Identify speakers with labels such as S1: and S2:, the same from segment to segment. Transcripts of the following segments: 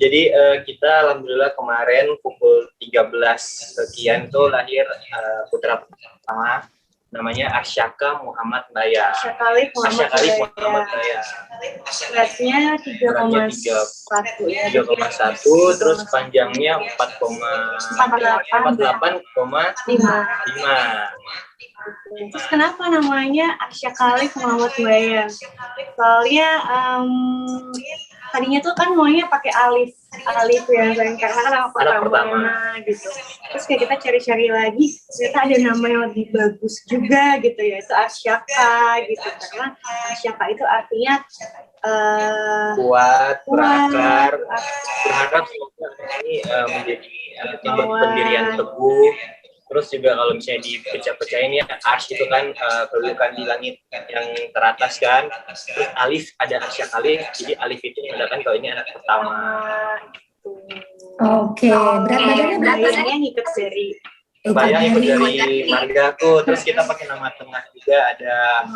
S1: Jadi kita alhamdulillah kemarin pukul 13 sekian tuh lahir putra pertama, namanya Arsyaka Muhammad Baya.
S2: Arsyaka
S1: Muhammad Baya.
S2: Beratnya
S1: 3,1, terus panjangnya 48,5.
S2: Terus kenapa namanya Arsyaka Muhammad Baya? Soalnya tadinya tuh kan maunya pakai alif ya, karena kan nama pertama gitu. Terus kayak kita cari-cari lagi, ternyata ada nama yang lebih bagus juga gitu ya, itu Arsyaka gitu. Karena Arsyaka itu artinya
S1: kuat, berakar. Berharap semoga ini menjadi pendirian teguh. Terus juga kalau misalnya dipecah-pecahin ya, Ars itu kan kedudukan di langit yang teratas kan. Terus alif ada Arsyaka alif, jadi alif itu menandakan kalau ini anak pertama.
S3: Oke, berat badannya
S2: ngikut dari
S1: marga aku. Terus kita pakai nama tengah juga, ada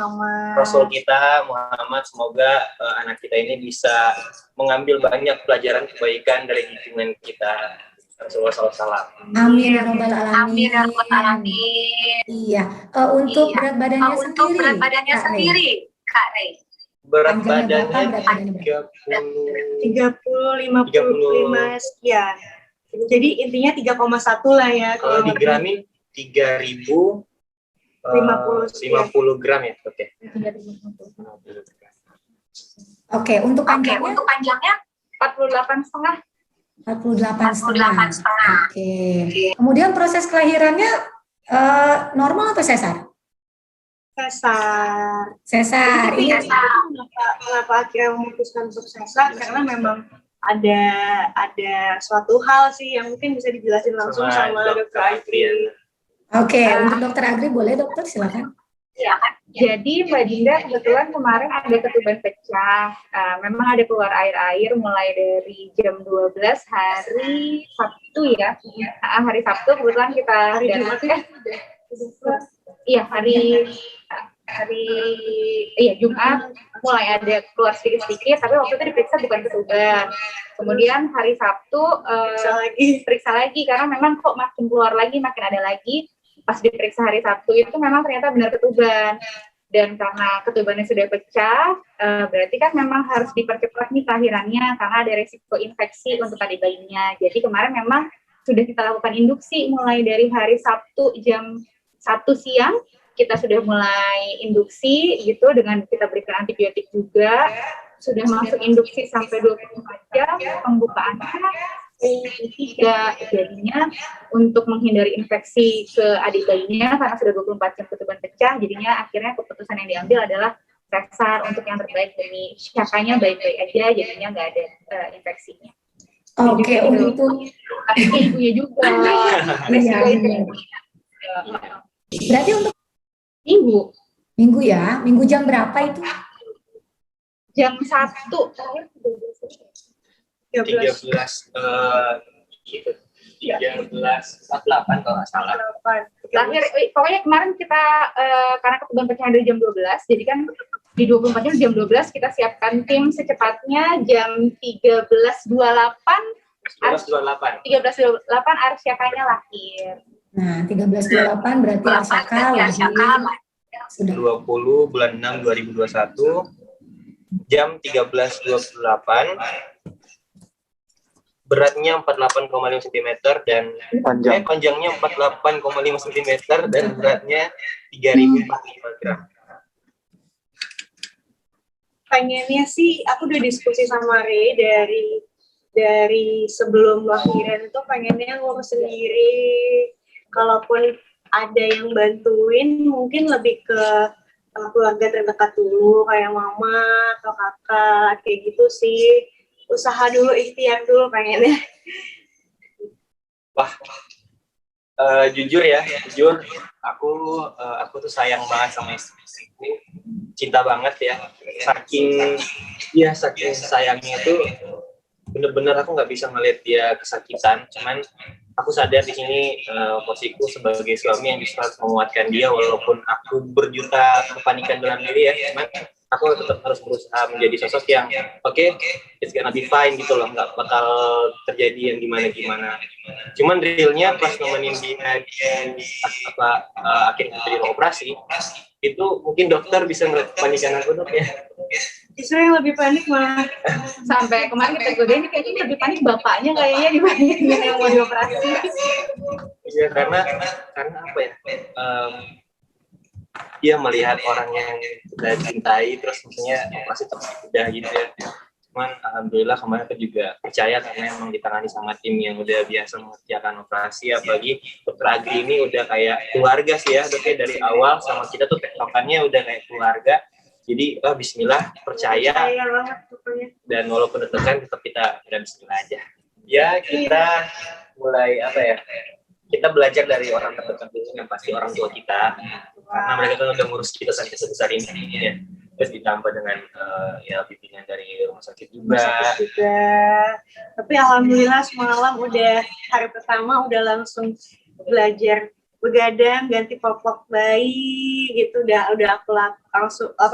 S1: Rasul kita Muhammad. Semoga anak kita ini bisa mengambil banyak pelajaran kebaikan dari lingkungan kita. Rasulullah SAW.
S3: Amin ya rabbal alamin. Iya. Untuk berat badannya sendiri, Kak Rey.
S1: Berat badannya
S2: 30-55 sekian. Jadi intinya 3,1 lah ya.
S1: Kalau digramin 3.050 gram ya.
S3: Oke, untuk panjangnya
S2: 48,5.
S3: 48,5. Oke. Kemudian proses kelahirannya normal atau sesar? Sesar.
S2: Iya. Kenapa akhirnya memutuskan untuk sesar? Karena memang ada suatu hal sih yang mungkin bisa dijelasin langsung sama Dokter Agri.
S3: Oke, untuk Dokter Agri boleh dokter silakan.
S4: Ya, jadi Mbak Dinda kebetulan kemarin ada ketuban pecah, memang ada keluar air mulai dari jam 12 hari Sabtu ya, hari Sabtu kebetulan kita Jumat mulai ada keluar sedikit-sedikit, tapi waktu itu diperiksa bukan ketuban. Kemudian hari Sabtu periksa lagi karena memang kok makin keluar lagi, makin ada lagi. Pas diperiksa hari Sabtu itu memang ternyata benar ketuban, dan karena ketubannya sudah pecah, berarti kan memang harus dipercepat nih kelahirannya karena ada risiko infeksi untuk adik bayinya. Jadi kemarin memang sudah kita lakukan induksi mulai dari hari Sabtu jam 1 siang, kita sudah mulai induksi gitu dengan kita berikan antibiotik juga, sudah masuk induksi sampai 24 jam, pembukaannya 3 jadinya untuk menghindari infeksi ke adik bayinya karena sudah 24 jam ketuban pecah, jadinya akhirnya keputusan yang diambil adalah sesar untuk yang terbaik demi Syakanya baik-baik aja, jadinya nggak ada infeksinya.
S3: Oke, untuk
S4: ibunya juga.
S3: Berarti untuk minggu ya, minggu jam berapa itu?
S4: Jam 1.
S1: 13 48 kalau nggak salah.
S4: Lahir, pokoknya kemarin kita karena ketuban pecah dari jam 12, jadi kan di 24 jam 12 kita siapkan tim secepatnya jam 13.28 Arsyakanya lahir.
S3: Nah, 13.28 berarti Arsyaka lahir
S1: sudah 20 bulan 6 2021 jam 13.28. Beratnya 48,5 cm dan panjangnya 48,5 cm dan beratnya 3.045 gram.
S2: Pengennya sih, aku udah diskusi sama Rey dari sebelum lahiran itu pengennya ngurus sendiri. Kalaupun ada yang bantuin, mungkin lebih ke keluarga terdekat dulu, kayak mama atau kakak, kayak gitu sih. Usaha dulu, ikhtiar dulu pengennya.
S1: Wah, jujur aku tuh sayang banget sama istriku, cinta banget ya, saking sayangnya tuh bener-bener aku nggak bisa ngeliat dia kesakitan. Cuman aku sadar di sini posisiku sebagai suami yang bisa menguatkan dia, walaupun aku berjuta kepanikan dalam diri ya. Cuman aku tetap harus berusaha menjadi sosok yang it's gonna be fine gitu loh, nggak bakal terjadi yang gimana-gimana. Cuman realnya pas nemenin dia akhirnya jadi operasi, itu mungkin dokter bisa ngeliat kepanikan aku tuh ya.
S2: Justru yang lebih panik malah
S4: sampai kemarin kita godain kayaknya lebih panik bapaknya kayaknya dibandingin yang mau dioperasi.
S1: Iya, karena apa ya? Dia melihat orang yang sudah cintai terus maksudnya operasi terus udah gitu ya. Cuman alhamdulillah kemarin aku juga percaya karena emang ditangani sama tim yang udah biasa mengerjakan operasi, apalagi dokter Agri ini udah kayak keluarga sih ya, udah kayak dari awal sama kita tuh tektokannya udah kayak keluarga. Jadi bismillah, percaya
S2: banget pokoknya.
S1: Dan walaupun deg-degan tetap kita bismillah aja. Ya kita mulai apa ya? Kita belajar dari orang terdekat dulu yang pasti orang tua kita, karena mereka kan udah ngurus kita sampai sebesar ini ya. Terus ditambah dengan ya bimbingan dari rumah sakit juga.
S2: Tapi alhamdulillah semalam udah hari pertama udah langsung belajar begadang, ganti popok bayi gitu, udah aku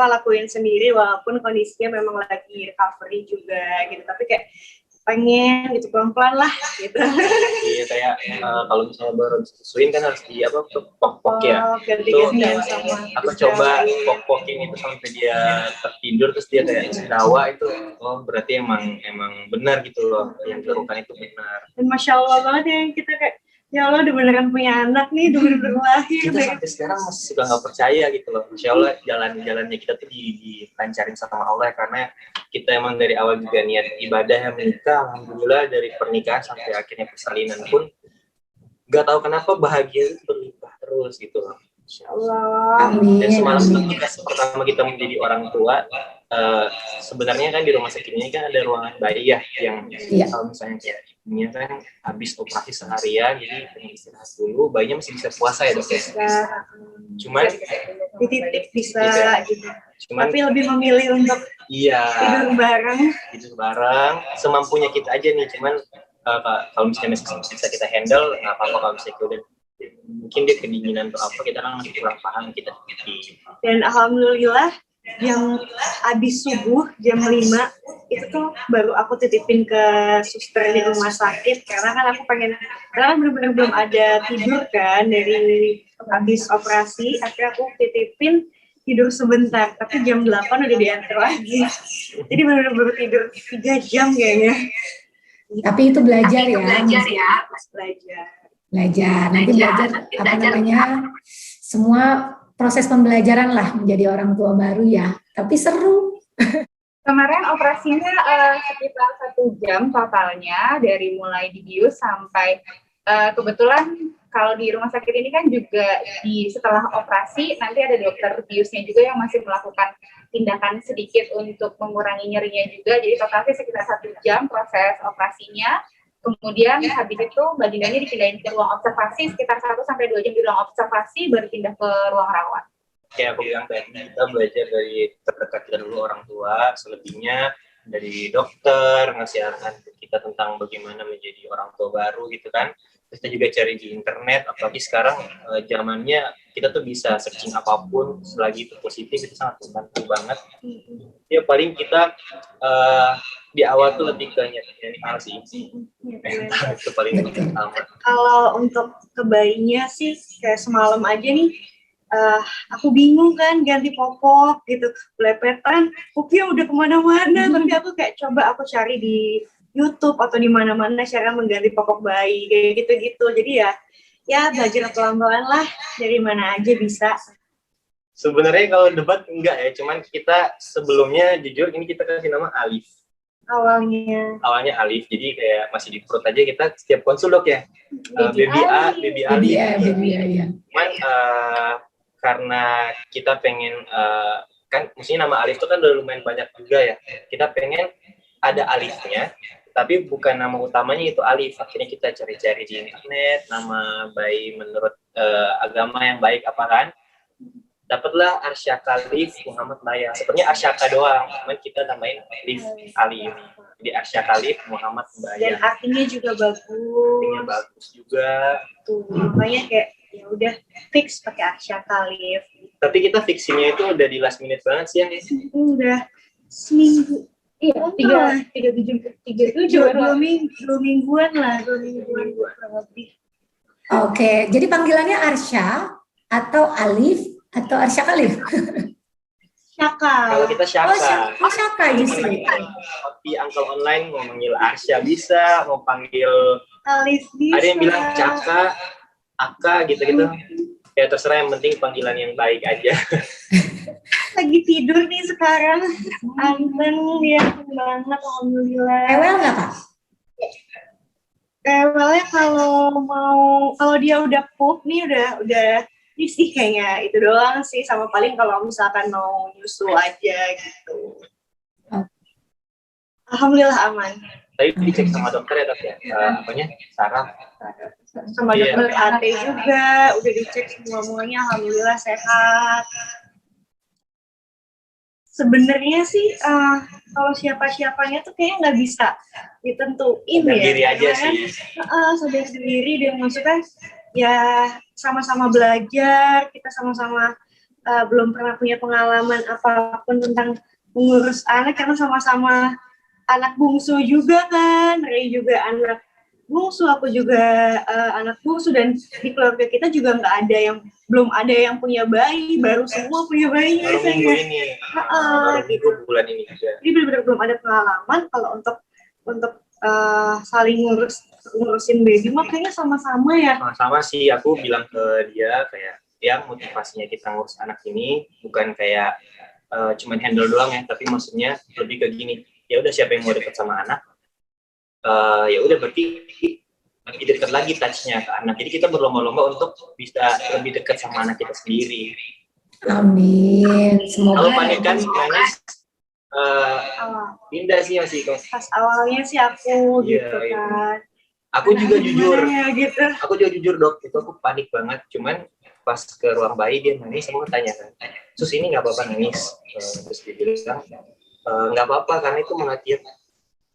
S2: lakuin sendiri walaupun kondisinya memang lagi recovery juga gitu, tapi kayak pengen gitu pelan-pelan lah gitu.
S1: Iya kayak kalau misalnya baru disusuin kan harus di pok-pok ya. Itu aku coba pok-pokin itu sampai dia tertidur terus dia kayak sendawa itu, berarti emang benar gitu loh yang dilakukan itu benar.
S2: Dan masya Allah banget ya kita kayak ya Allah udah beneran punya anak nih, udah bener lahir.
S1: Kita sampai sekarang masih suka nggak percaya gitu loh. Insya Allah jalannya kita tuh dilancarin sama Allah, karena kita emang dari awal juga niat ibadah yang menikah. Alhamdulillah dari pernikahan sampai akhirnya persalinan pun nggak tahu kenapa bahagia itu berlimpah terus gitu loh. Insya Allah. Dan semalam pertama kita menjadi orang tua, sebenarnya kan di rumah sakit ini kan ada ruangan bayi ya, yang kalau misalnya kayak ibunya kan habis operasi seharian, jadi pengen istirahat dulu, bayinya masih bisa puasa ya dok ya. Cuman
S2: dititip bisa gitu.
S1: Cuman,
S2: tapi lebih memilih untuk tidur bareng
S1: semampunya kita aja nih. Cuman kalau misalnya bisa kita handle nggak apa-apa, kalau misalnya udah mungkin dia kedinginan atau apa, kita kan masih kurang paham kita.
S2: Dan alhamdulillah yang abis subuh jam 5 itu tuh baru aku titipin ke suster di rumah sakit, karena kan benar-benar belum ada tidur kan dari abis operasi. Akhirnya aku titipin tidur sebentar, tapi jam 8 udah diantar lagi, jadi benar-benar baru tidur 3 jam kayaknya.
S3: Tapi itu belajar ya. Nanti belajar apa namanya, semua proses pembelajaran lah menjadi orang tua baru ya, tapi seru.
S4: Kemarin operasinya sekitar 1 jam totalnya, dari mulai dibius sampai kebetulan kalau di rumah sakit ini kan juga setelah operasi nanti ada dokter biusnya juga yang masih melakukan tindakan sedikit untuk mengurangi nyerinya juga, jadi totalnya sekitar 1 jam proses operasinya. Kemudian habis itu baginda dipindahin ke ruang observasi sekitar 1-2 jam di ruang observasi, baru pindah ke ruang rawat.
S1: Kayak aku bilang tadi, kita belajar dari terdekat kita dulu, orang tua, selebihnya dari dokter ngasih arahan ke kita tentang bagaimana menjadi orang tua baru gitu kan. Terus kita juga cari di internet, apalagi sekarang zamannya kita tuh bisa searching apapun, selagi itu positif itu sangat membantu banget. Ya paling kita di awal tuh lebih ke mental sih, mental itu paling utama.
S2: Kalau untuk ke bayinya sih kayak semalam aja nih, aku bingung kan ganti popok gitu, belepetan, pupnya udah kemana-mana, tapi aku kayak coba aku cari di YouTube atau di mana-mana cara mengganti popok bayi kayak gitu-gitu. Jadi ya belajar pelan-pelan lah, dari mana aja bisa.
S1: Sebenarnya kalau debat enggak ya, cuman kita sebelumnya jujur ini kita kasih nama Alif. Awalnya Alif, jadi kayak masih di perut aja kita setiap konsul dok ya. Baby Alif.
S3: Ya.
S1: Cuman karena kita pengen kan maksudnya nama Alif itu kan udah lumayan banyak juga ya. Kita pengen ada Alifnya, tapi bukan nama utamanya itu Alif. Akhirnya kita cari-cari di internet nama bayi menurut agama yang baik apa kan. Dapatlah Arsyaka Alif Muhammad Maya. Sebenarnya Arsyaka doang, cuman kita namain Alif. Jadi Arsyaka Alif Muhammad Maya.
S2: Dan artinya juga bagus.
S1: Juga.
S2: Tuh, makanya kayak ya udah fix pakai Arsyaka Alif.
S1: Tapi kita fixingnya itu udah di last minute banget sih ya.
S2: Udah seminggu.
S4: Iya,
S2: dua mingguan lebih.
S3: Oke, jadi panggilannya Arsya atau Alif atau Arsya Khalif?
S2: Syaka.
S1: Kalau kita Syaka.
S3: Oh, Syaka justru.
S1: Di Uncle Online mau manggil Arsya bisa, mau panggil
S2: Alif bisa.
S1: ada yang bilang Caka, Aka gitu-gitu. Ya terserah, yang penting panggilan yang baik aja.
S2: Lagi tidur nih sekarang. Anten dia banget, alhamdulillah.
S3: Ewel nggak Kak?
S2: Ewelnya kalau dia udah pup nih udah ini sih kayaknya itu doang sih, sama paling kalau misalkan mau nyusu aja gitu. Alhamdulillah aman.
S1: Tadi dicek sama dokter ya dok ya, apanya? Saraf.
S2: Sama dokter AT juga, udah dicek semuanya, alhamdulillah sehat. Sebenarnya sih kalau siapa-siapanya tuh kayaknya nggak bisa ditentuin
S1: Sadar
S2: ya.
S1: diri aja sih.
S2: Sadar diri, dan maksudnya ya sama-sama belajar, kita sama-sama belum pernah punya pengalaman apapun tentang mengurus anak, karena sama-sama anak bungsu juga kan, Ray juga anak bungsu, aku juga anak bungsu, dan di keluarga kita juga belum ada yang punya bayi, baru semua punya bayi.
S1: Baru minggu ini, baru minggu bulan ini juga.
S2: Jadi benar-benar belum ada pengalaman kalau untuk saling ngurusin baby, makanya sama-sama ya.
S1: Sama-sama sih, aku bilang ke dia kayak ya motivasinya kita ngurus anak ini bukan kayak cuman handle doang ya, tapi maksudnya lebih ke gini, ya udah siapa yang mau deket sama anak, ya udah berarti lebih dekat lagi touch-nya ke anak. Jadi kita berlomba-lomba untuk bisa lebih dekat sama anak kita sendiri.
S3: Amin. Semoga.
S1: Kalau panik kan nangis, Dinda sih masih
S2: pas awalnya sih aku
S1: gitu
S2: kan.
S1: Aku juga jujur.
S2: Ya, gitu.
S1: Aku juga jujur dok, itu aku panik banget. Cuman pas ke ruang bayi dia nangis, aku tanya kan, sus ini nggak apa-apa nangis? Terus dia bilang nggak apa-apa karena itu melatih.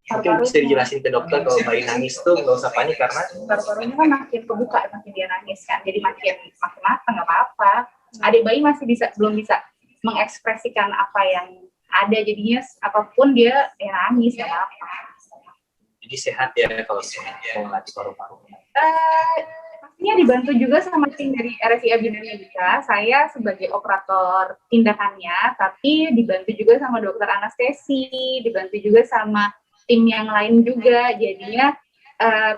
S1: Mungkin bisa dijelasin ke dokter kalau bayi nangis tuh nggak usah panik karena
S4: paru-parunya kan makin kebuka, makin dia nangis kan, jadi makin matang, nggak apa-apa. Adik bayi masih belum bisa mengekspresikan apa yang ada, jadinya apapun dia nangis nggak apa-apa.
S1: jadi sehat ya kalau mau melatih paru-parunya.
S4: Pastinya dibantu juga sama tim dari RSI Abinamika. Saya sebagai operator tindakannya, tapi dibantu juga sama dokter anestesi, dibantu juga sama tim yang lain juga. Jadinya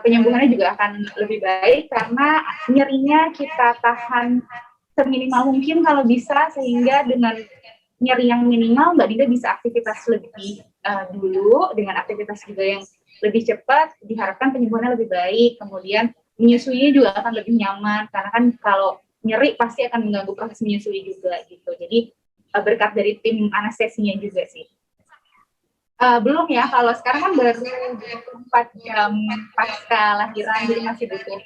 S4: penyembuhannya juga akan lebih baik karena nyerinya kita tahan seminimal mungkin kalau bisa, sehingga dengan nyeri yang minimal Mbak Dinda bisa aktivitas lebih dulu, dengan aktivitas juga yang lebih cepat, diharapkan penyembuhannya lebih baik. Kemudian menyusuinya juga akan lebih nyaman, karena kan kalau nyeri pasti akan mengganggu proses menyusui juga gitu. Jadi berkat dari tim anestesinya juga sih. Belum ya, kalau sekarang kan baru 24 jam pasca lahiran, jadi masih butuh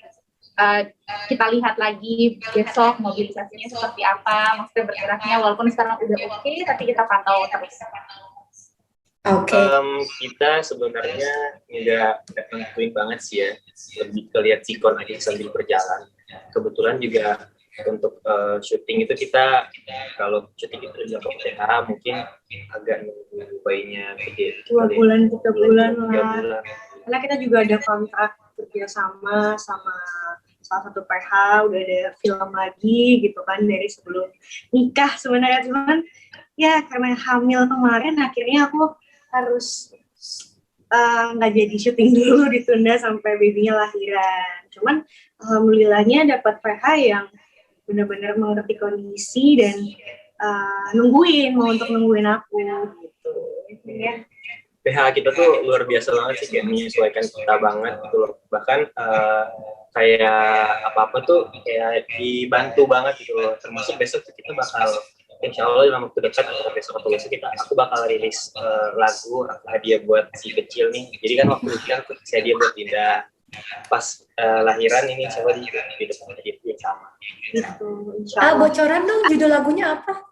S4: kita lihat lagi besok mobilisasinya seperti apa, maksudnya bergeraknya, walaupun sekarang udah oke, tapi kita pantau terus.
S1: Kita sebenarnya nggak tentuin banget sih ya, lebih ke lihat sikon aja sambil berjalan. Kebetulan juga untuk syuting itu kita kalau syuting itu udah PTH mungkin agak nunggu bayinya gede
S2: 2 bulan 3 bulan lah. Karena kita juga ada kontrak kerjasama sama salah satu PH, udah ada film lagi gitu kan dari sebelum nikah sebenarnya, cuman ya karena hamil kemarin akhirnya aku harus nggak jadi syuting dulu, ditunda sampai babynya lahiran. Cuman alhamdulillahnya dapat PH yang benar-benar mengerti kondisi dan nungguin aku gitu ya.
S1: PH kita tuh luar biasa banget sih, kayak menyesuaikan kita banget gitu loh. Bahkan kayak apa-apa tuh kayak dibantu banget gitu loh. Termasuk besok tuh kita bakal, insya Allah dalam waktu dekat atau besok aku bakal rilis lagu hadiah buat si kecil nih. Jadi kan waktu itu aku kasih hadiah buat Dinda. Pas lahiran ini insya Allah di depan hadiah yang sama.
S2: Gitu,
S3: bocoran dong judul lagunya apa?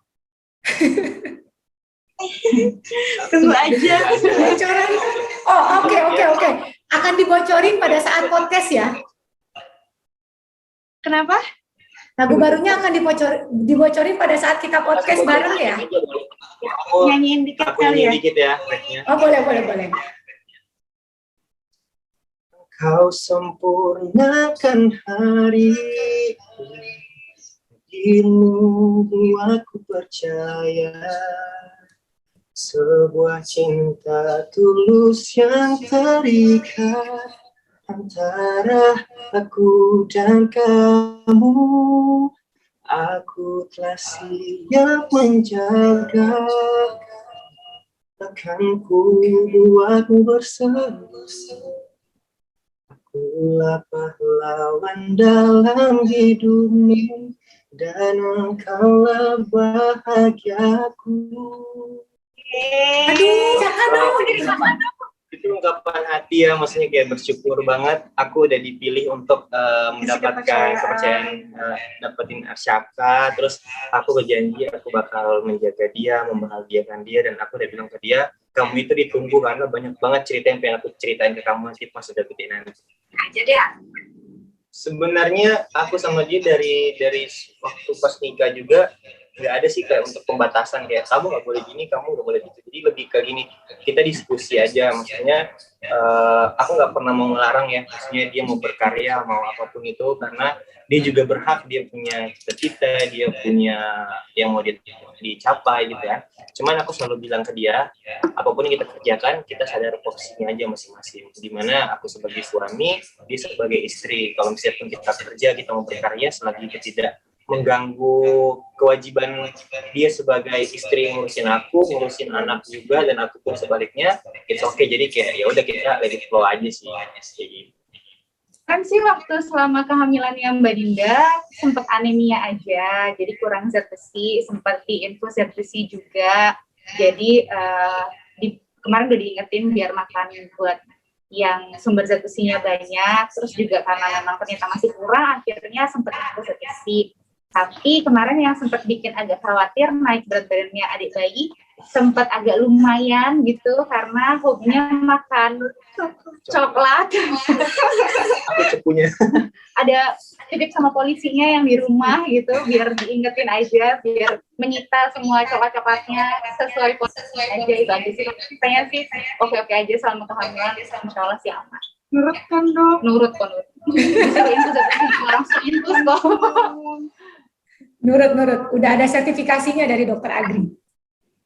S2: Tunggu aja.
S3: Bocoran. Oh, oke. Akan dibocorin pada saat podcast ya?
S2: Kenapa?
S3: Lagu barunya akan dibocorin pada saat kita podcast bareng ya?
S2: Nyanyiin dikit
S1: aku
S2: kali ya.
S1: nyanyiin dikit ya tracknya.
S3: Oh boleh.
S1: Kau sempurnakan hari dirimu aku percaya sebuah cinta tulus yang terikat antara aku dan kamu. Aku telah siap menjaga, takkan ku buatmu bersedih. Akulah pahlawan dalam hidupmu dan engkaulah bahagiaku. Itu ungkapan hati ya, maksudnya kayak bersyukur banget aku udah dipilih untuk mendapatkan kepercayaan, dapetin Arsyaka. Terus aku berjanji aku bakal menjaga dia, membahagiakan dia, dan aku udah bilang ke dia, kamu itu ditunggu karena banyak banget cerita yang pengen aku ceritain ke kamu nanti pas udah gede nanti. Aja deh. Sebenarnya aku sama dia dari waktu pas nikah juga nggak ada sih kayak untuk pembatasan kayak kamu nggak boleh gini, kamu nggak boleh gitu. Jadi lebih ke gini, kita diskusi aja. Maksudnya aku nggak pernah mau ngelarang ya, maksudnya dia mau berkarya mau apapun itu, karena dia juga berhak, dia punya cita-cita, dia punya yang mau dicapai gitu ya. Cuman aku selalu bilang ke dia, apapun yang kita kerjakan, kita sadar posisinya aja masing-masing. Dimana aku sebagai suami, dia sebagai istri. Kalau misalnya kita kerja, kita mau berkarya, selagi itu tidak mengganggu kewajiban dia sebagai istri ngurusin aku, ngurusin anak juga, dan aku pun sebaliknya, it's okay. Jadi kayak ya udah kita let it flow aja sih.
S4: Kan sih waktu selama kehamilannya Mbak Dinda sempat anemia aja, jadi kurang zat besi, sempat diinfus zat besi juga. Jadi kemarin udah diingetin biar makan buat yang sumber zat besinya banyak. Terus juga karena memang ternyata masih kurang, akhirnya sempat infus zat besi. Tapi kemarin yang sempat bikin agak khawatir naik berat badannya adik bayi, sempat agak lumayan gitu karena hobinya makan coklat.
S1: Aku cepunya.
S4: Ada titip sama polisinya yang di rumah gitu, biar diingetin aja, biar menyita semua coklat-coklatnya sesuai aja. Itu aja sih. Katanya sih oke-oke aja selama kehamilan, insya Allah sih aman.
S2: Nurut kan dok?
S4: Nurut. Itu langsung infus kok.
S3: Nurut. Udah ada sertifikasinya dari Dokter Agri.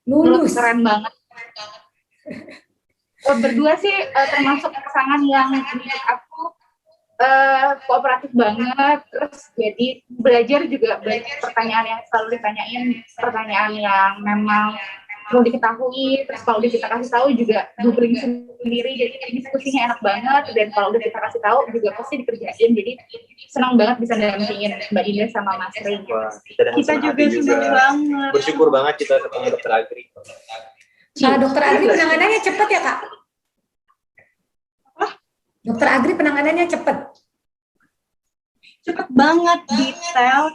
S3: Lulus.
S4: Keren banget. Berdua sih termasuk pasangan yang menurut aku kooperatif banget. Terus jadi belajar juga banyak pertanyaan yang selalu ditanyain, pertanyaan yang memang perlu diketahui. Terus kalau udah kita kasih tahu juga googling sendiri, jadi diskusinya enak banget. Dan kalau udah kita kasih tahu juga pasti dikerjain. Jadi senang banget bisa dampingin Mbak Dinda sama Mas Rey.
S2: Kita juga senang banget.
S1: Bersyukur banget kita ketemu Dokter Agri.
S3: Dokter Agri penanganannya cepat ya Kak? Dokter Agri penanganannya cepat.
S2: Cepet banget, detail,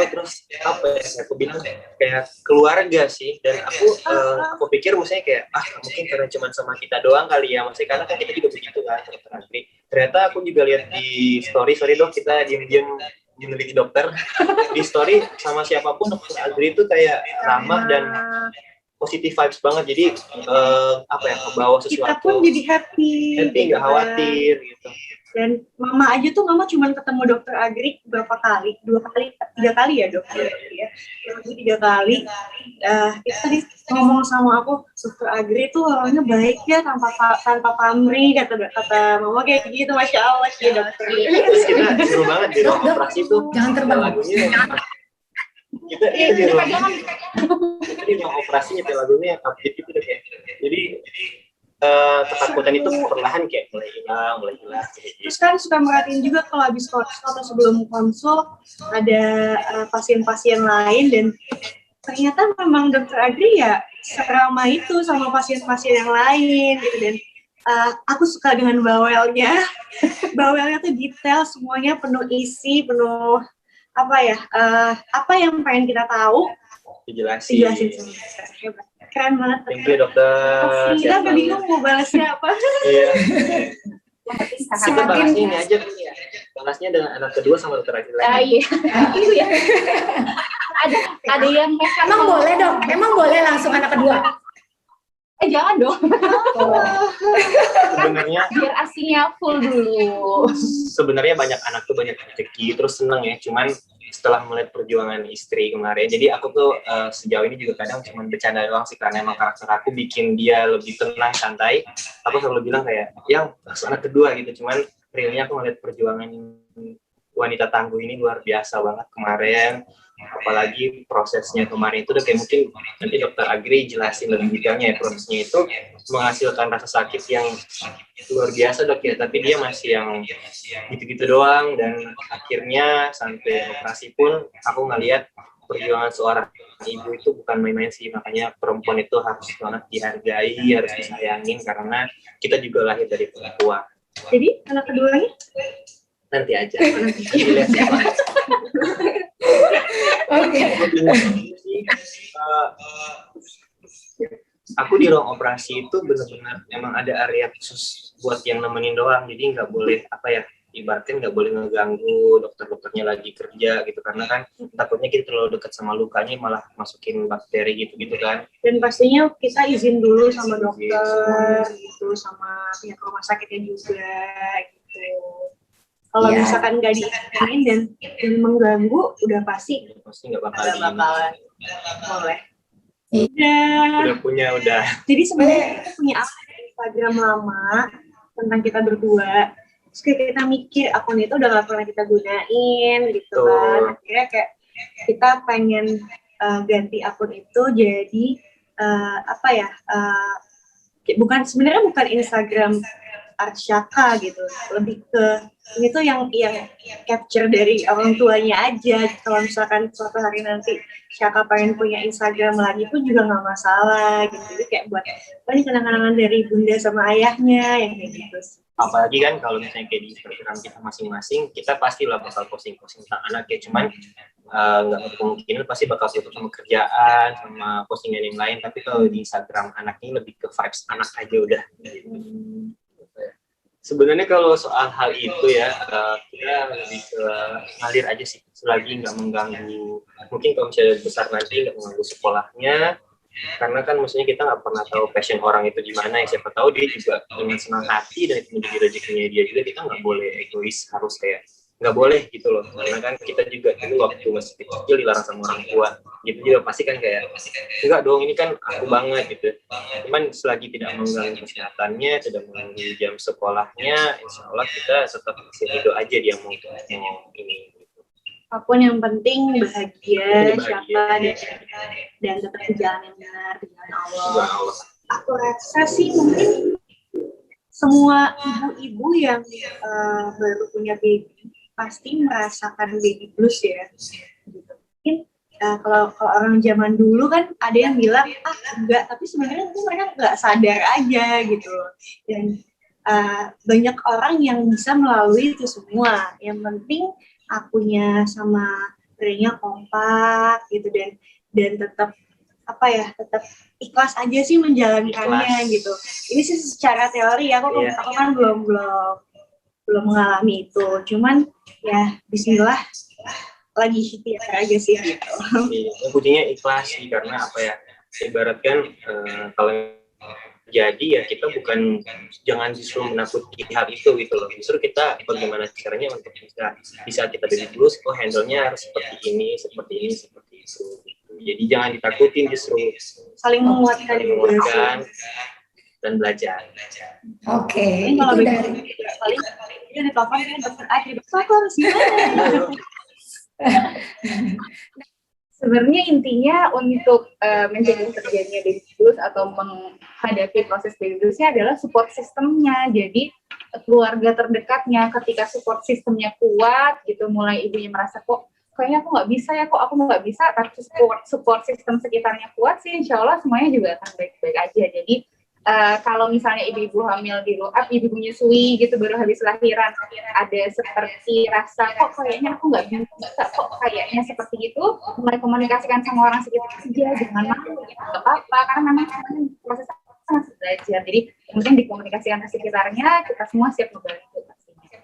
S1: terus apa ya, aku bilang kayak keluarga sih. Dan aku pikir maksudnya kayak mungkin karena cuma sama kita doang kali ya, maksudnya karena kan kita juga begitu kan Dokter Agri. Ternyata aku juga lihat di sorry dok, kita diem meneliti dokter di story sama siapapun Dokter Agri itu kayak ramah dan positive vibes banget. Jadi membawa sesuatu,
S2: kita pun jadi happy
S1: nggak khawatir gitu.
S2: Dan mama aja tuh, mama cuma ketemu Dokter Agri berapa kali? 3 kali ya dok? Ya. 3 kali. Itu tadi ngomong sama aku, Dokter Agri tuh orangnya baik ya, tanpa pamrih, kata mama kayak gitu. Masya Allah sih dokter.
S1: Terus kita seru banget di ruang operasi tuh.
S3: Jangan terbang.
S1: Lagunya kita di ruang operasi nyetel lagunya update gitu deh. Jadi ketakutan itu perlahan kayak mulai hilang.
S2: Terus kan suka merhatiin juga kalau habis konsul atau sebelum konsul ada pasien-pasien lain, dan ternyata memang Dokter Agri ya seramah itu sama pasien-pasien yang lain gitu. Dan aku suka dengan bawelnya tuh detail, semuanya penuh isi, penuh apa yang pengen kita tahu dijelasin semua. Hebat. Keren banget.
S1: Thank you dokter.
S2: Kita udah bingung mau balasnya apa.
S1: Iya. Kita bahas ini aja kelasnya dengan anak kedua sama dokter Agri lagi.
S4: Iya. Itu ya. ada yang nekat.
S3: Emang boleh dong? Emang boleh langsung anak kedua?
S4: Jangan dong.
S1: Sebenarnya
S4: Biar asinya full dulu.
S1: sebenarnya banyak anak tuh banyak rezeki, terus seneng ya. Cuman setelah melihat perjuangan istri kemarin, jadi aku tuh sejauh ini juga kadang cuma bercanda doang sih, karena emang karakter aku bikin dia lebih tenang, santai. Aku selalu bilang kayak, yang anak kedua gitu. Cuman realnya aku melihat perjuangan wanita tangguh ini luar biasa banget kemarin. Apalagi prosesnya kemarin itu udah kayak, mungkin nanti dokter Agri jelasin lebih detailnya ya, prosesnya itu menghasilkan rasa sakit yang luar biasa dok ya, tapi dia masih yang gitu-gitu doang, dan akhirnya sampai operasi pun aku ngeliat perjuangan seorang ibu itu bukan main-main sih. Makanya perempuan itu harus banget dihargai, harus disayangin, karena kita juga lahir dari perempuan.
S2: Jadi anak keduanya
S1: Nanti aja, nanti lihat siapa.
S3: Oke.
S1: Aku di ruang operasi itu benar-benar emang ada area khusus buat yang nemenin doang, jadi nggak boleh ibaratnya nggak boleh ngeganggu dokter-dokternya lagi kerja gitu, karena kan takutnya kita terlalu dekat sama lukanya malah masukin bakteri gitu kan.
S2: dan pastinya kita izin dulu sama dokter gitu, sama pihak rumah sakitnya juga gitu. Kalau misalkan nggak diizinin dan mengganggu, udah pasti
S1: nggak
S2: bakalan boleh.
S1: Udah.
S2: Jadi sebenarnya kita punya akun Instagram lama tentang kita berdua. Terus kayak kita mikir akun itu udah nggak pernah kita gunain gitu kan. Akhirnya kayak kita pengen ganti akun itu jadi sebenarnya bukan Instagram Arsyaka gitu, lebih ke ini tuh yang capture dari orang tuanya aja. Kalau misalkan suatu hari nanti Syaka pengen punya Instagram lagi pun juga nggak masalah gitu. Jadi kayak buat ini kenang-kenangan dari bunda sama ayahnya yang kayak gitu.
S1: Apalagi kan kalau misalnya kayak di Instagram kita masing-masing, kita pastilah bakal posting-posting tentang anak ya, cuman nggak kemungkinan pasti bakal foto sama kerjaan, sama postingan yang lain. Tapi kalau di Instagram anaknya lebih ke vibes anak aja udah. Sebenarnya kalau soal hal itu ya, kita lebih ke ngalir aja sih, selagi nggak mengganggu. Mungkin kalau misalnya besar nanti nggak mengganggu sekolahnya, karena kan maksudnya kita nggak pernah tahu passion orang itu gimana ya. Siapa tahu dia juga dengan senang hati dan itu menjadi rezekinya dia juga. Kita nggak boleh egois, harus kayak nggak boleh gitu loh, karena kan kita juga dulu waktu masih kecil dilarang sama orang tua gitu juga, pasti kan kayak enggak dong, ini kan aku banget gitu. Cuman selagi tidak mengganggu kesehatannya, tidak mengganggu jam sekolahnya, insya Allah kita tetap kasih ridho aja dia mau ini gitu.
S2: Apapun yang penting bahagia, siapa dan tetap di jalan yang benar, di jalan Allah. Aku rasa sih mungkin semua ibu-ibu yang baru punya baby pasti merasakan baby blues ya. Mungkin kalau orang zaman dulu kan ada yang bilang enggak, tapi sebenarnya itu mereka nggak sadar aja gitu. Dan banyak orang yang bisa melalui itu semua. Yang penting akunya sama Renya kompak gitu, dan tetap tetap ikhlas aja sih menjalankannya gitu. Ini sih secara teori aku kan belum mengalami itu, cuman ya bismillah lagi ikhtiar aja sih gitu.
S1: Kuncinya ikhlas sih, karena ibaratkan kalau jadi ya kita jangan justru menakuti hal itu gitu loh. Justru kita bagaimana caranya untuk bisa kita baby blues, handle-nya harus seperti ini itu. Jadi jangan ditakutin, justru
S2: saling menguatkan
S1: dan belajar.
S3: Oke,
S2: kalau
S3: itu dari
S2: paling dia ditelepon kan dokter Agri, aku harus gimana?
S4: Sebenarnya intinya untuk mencegah terjadinya baby blues atau menghadapi proses baby bluesnya adalah support sistemnya. Jadi keluarga terdekatnya, ketika support sistemnya kuat gitu, mulai ibunya merasa kok kayaknya aku nggak bisa, tapi support sistem sekitarnya kuat sih, insya Allah semuanya juga akan baik-baik aja. Jadi kalau misalnya ibu-ibu hamil di luar, ibu menyusui gitu baru habis lahiran, ada seperti rasa kok kayaknya aku nggak bisa, kok kayaknya seperti itu, mulai komunikasikan sama orang sekitar aja, jangan malu gitu, nggak apa-apa, karena memang proses masih belajar. Jadi mungkin dikomunikasikan ke sekitarnya, kita semua siap membantu pastinya.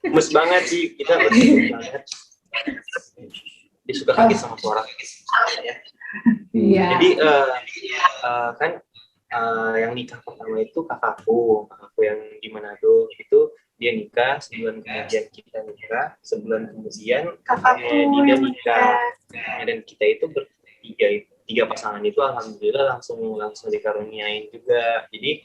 S1: Gemes banget sih, kita bersyukur banget. Dia suka kaget sama suara ya.
S3: Iya.
S1: Jadi kan yang nikah pertama itu kakakku yang di Manado itu dia nikah, sebulan kemudian kita nikah, sebulan kemudian kakaknya dia nikah. Dan kita itu tiga pasangan itu alhamdulillah langsung dikaruniain juga. Jadi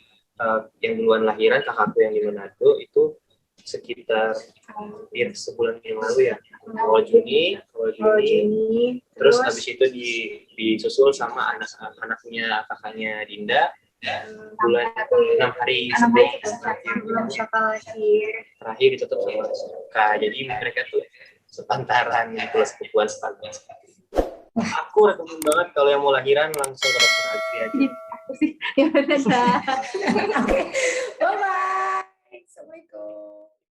S1: yang duluan lahiran kakakku yang di Manado itu sekitar hampir sebulan yang lalu ya, awal Juni. Terus habis itu disusul sama anaknya kakaknya Dinda bulan 6 hari sebelum terakhir ditutup sama suka. Jadi mereka tuh sepantaran gitu, sepupuan sepantaran. Aku rekomen banget kalau yang mau lahiran langsung ke dokter Agri aja.
S4: Aku sih ya benar.
S3: Oke.